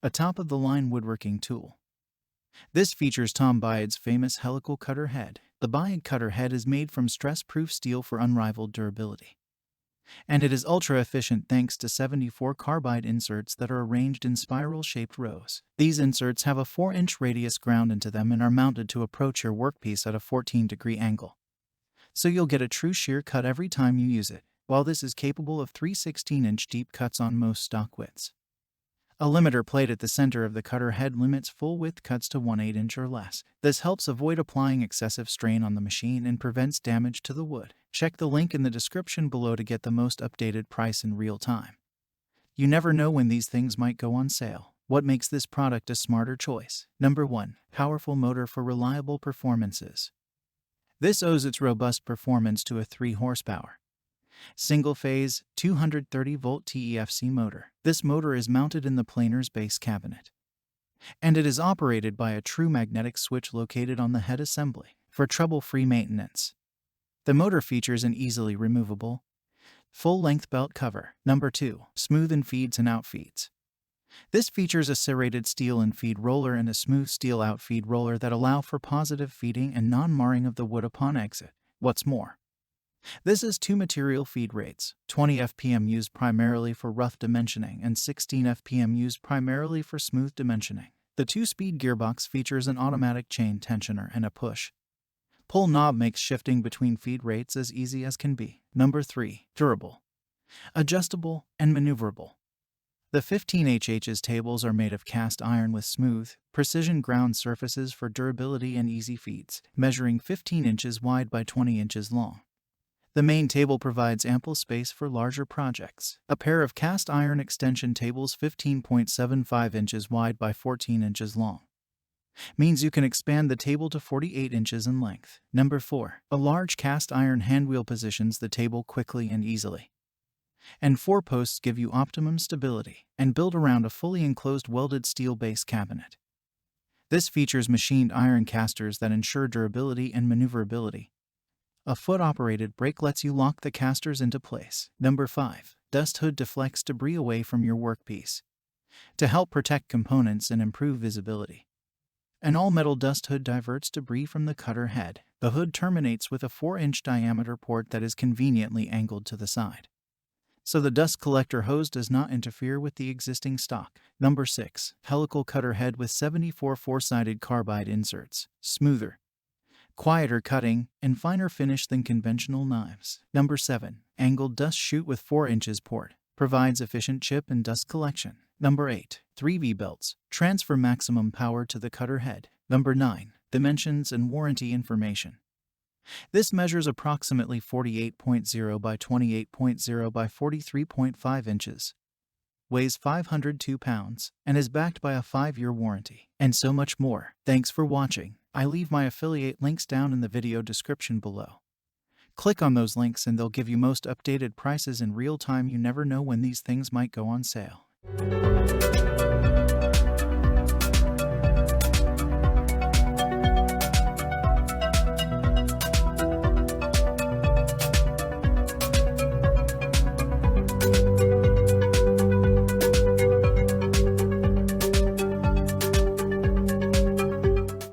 a top-of-the-line woodworking tool. This features Tom Byrd's famous helical cutter head. The Byrd cutter head is made from stress-proof steel for unrivaled durability. And it is ultra-efficient thanks to 74 carbide inserts that are arranged in spiral-shaped rows. These inserts have a 4-inch radius ground into them and are mounted to approach your workpiece at a 14-degree angle. So you'll get a true shear cut every time you use it, while this is capable of 3 16-inch deep cuts on most stock widths. A limiter plate at the center of the cutter head limits full-width cuts to 1/8 inch or less. This helps avoid applying excessive strain on the machine and prevents damage to the wood. Check the link in the description below to get the most updated price in real time. You never know when these things might go on sale. What makes this product a smarter choice? Number 1. Powerful motor for reliable performances. This owes its robust performance to a 3 horsepower. Single-phase, 230-volt TEFC motor. This motor is mounted in the planer's base cabinet, and it is operated by a true magnetic switch located on the head assembly for trouble-free maintenance. The motor features an easily removable, full-length belt cover. Number 2. Smooth in-feeds and outfeeds. This features a serrated steel in-feed roller and a smooth steel outfeed roller that allow for positive feeding and non-marring of the wood upon exit. What's more, this is 2 material feed rates, 20 FPM used primarily for rough dimensioning and 16 FPM used primarily for smooth dimensioning. The 2-speed gearbox features an automatic chain tensioner and a push-pull knob makes shifting between feed rates as easy as can be. Number 3. Durable, adjustable, and maneuverable. The 15HH's tables are made of cast iron with smooth, precision ground surfaces for durability and easy feeds, measuring 15 inches wide by 20 inches long. The main table provides ample space for larger projects. A pair of cast iron extension tables 15.75 inches wide by 14 inches long means you can expand the table to 48 inches in length. Number 4. A large cast iron handwheel positions the table quickly and easily, and 4 posts give you optimum stability and build around a fully enclosed welded steel base cabinet. This features machined iron casters that ensure durability and maneuverability. A foot-operated brake lets you lock the casters into place. Number 5. Dust hood deflects debris away from your workpiece to help protect components and improve visibility. An all-metal dust hood diverts debris from the cutter head. The hood terminates with a 4-inch diameter port that is conveniently angled to the side, so the dust collector hose does not interfere with the existing stock. Number 6. Helical cutter head with 74 4-sided carbide inserts. Smoother, quieter cutting, and finer finish than conventional knives. Number 7. Angled dust chute with 4 inches port. Provides efficient chip and dust collection. Number 8. 3V belts. Transfer maximum power to the cutter head. Number 9. Dimensions and warranty information. This measures approximately 48.0 by 28.0 by 43.5 inches, weighs 502 pounds, and is backed by a 5-year warranty, and so much more. Thanks for watching. I leave my affiliate links down in the video description below. Click on those links and they'll give you most updated prices in real time. You never know when these things might go on sale.